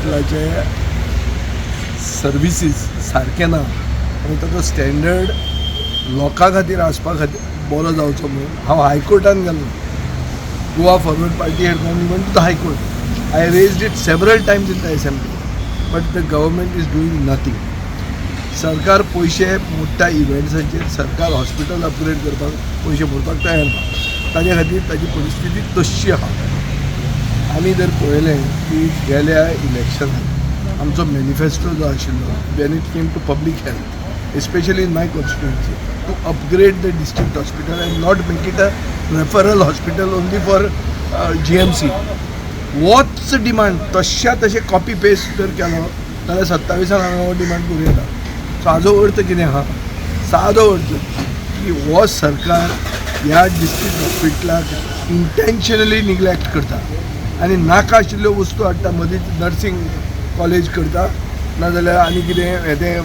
हॉस्पिटलाचे services सारके ना आनी ताचो स्टँडर्ड लोकां खातीर आसपा खातीर बरो जावचो म्हणून हांव हायकोर्टान गेलो. Goa forward party head even to the high court. I raised it several times in the assembly but the government is doing nothing. सरकार पयशे मोडटा इव्हेंट्साचेर. सरकार हॉस्पिटल अपग्रेड करपाक पयशे मोडपाक तयार ना. ताजे खातीर ताजी परिस्थिती तशी आहा. आमी जर पळयलें की गेल्या इलेक्शनाक आमचो मॅनिफेस्टो जो आशिल्लो when it came to public health especially in my constituency to upgrade the district hospital and not make it a referral hospital only for GMC. होच डिमांड तशा तशें कॉपी पेस्ट जर केलो जाल्यार 27 हांगा हो डिमांड करूं येता. सो हाजो अर्थ कितें आहा? सादो अर्थ की हो सरकार ह्या डिस्ट्रिक्ट हॉस्पिटलाक इंटेन्शनली निग्लेक्ट करता आनी नाका आशिल्ल्यो वस्तू हाडटा. मदींच नर्सिंग कॉलेज करता नाजाल्यार आनी कितें तें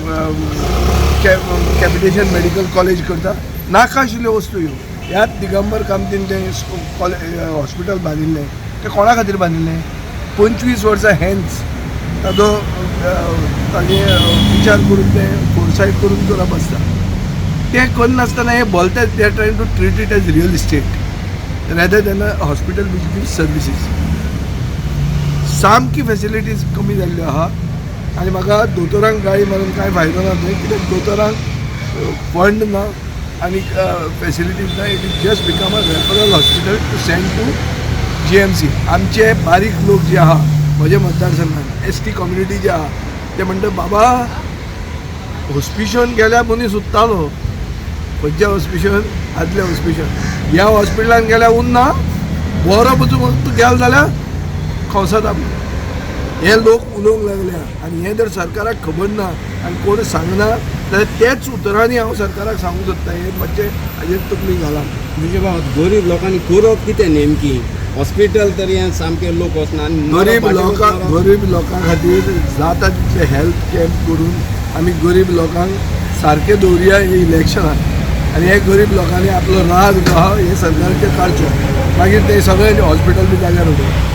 कॅपिटेशन मेडिकल कॉलेज करता. नाका आशिल्ल्यो वस्तू ह्यो. ह्याच दिगंबर कामतीन तें हॉस्पिटल बांदिल्लें तें कोणा खातीर बांदिल्लें? 25 वर्सां हेन्स ताजे विचार करून तें फोरसायट करून करप आसता. तें करनासतना हे बोलतात they are trying to treat it as real estate rather than a hospital which gives services. सामकी फॅसिलिटीज कमी जाल्ल्यो आहा आनी म्हाका दोतोरांक गाळी मारून कांय फायदो ना थंय. कित्याक दोतोरांक फंड ना आनी फॅसिलिटीज ना. It is just become a referral hospital to send to GMC. आमचे बारीक लोक जे आहा म्हज्या मतदारसंघात ST कम्युनिटी जे आहा ते म्हणटा बाबा हॉस्पिशन गेल्या मनीस उरतालो. खंयच्या हॉस्पिशन? आदल्या हॉस्पिशन. ह्या हॉस्पिटलान गेल्या उरना. बरो पसून गेलो जाल्यार खवसता. हे लोक उलोवंक लागल्या आनी हे जर सरकाराक खबर ना आनी कोण सांगना जाल्यार तेच उतरांनी हांव सरकाराक सांगूंक सोदता. हे मातशें हाजेर तकली घाला. म्हणजे बाबा गरीब लोकांनी करप कितें नेमकी? हॉस्पिटल तरी सामके लोक वचना आनी गरीब लोकां खातीर जाता तितले हेल्थ कॅम्प करून आमी गरीब लोकांक सारके दवरया हे इलेक्शनाक. आनी हे गरीब लोकांनी आपलो राग जो आहा हे सरकाराचेर काडचो. मागीर ते सगळे हॉस्पिटल बी जाग्यार उडोवप.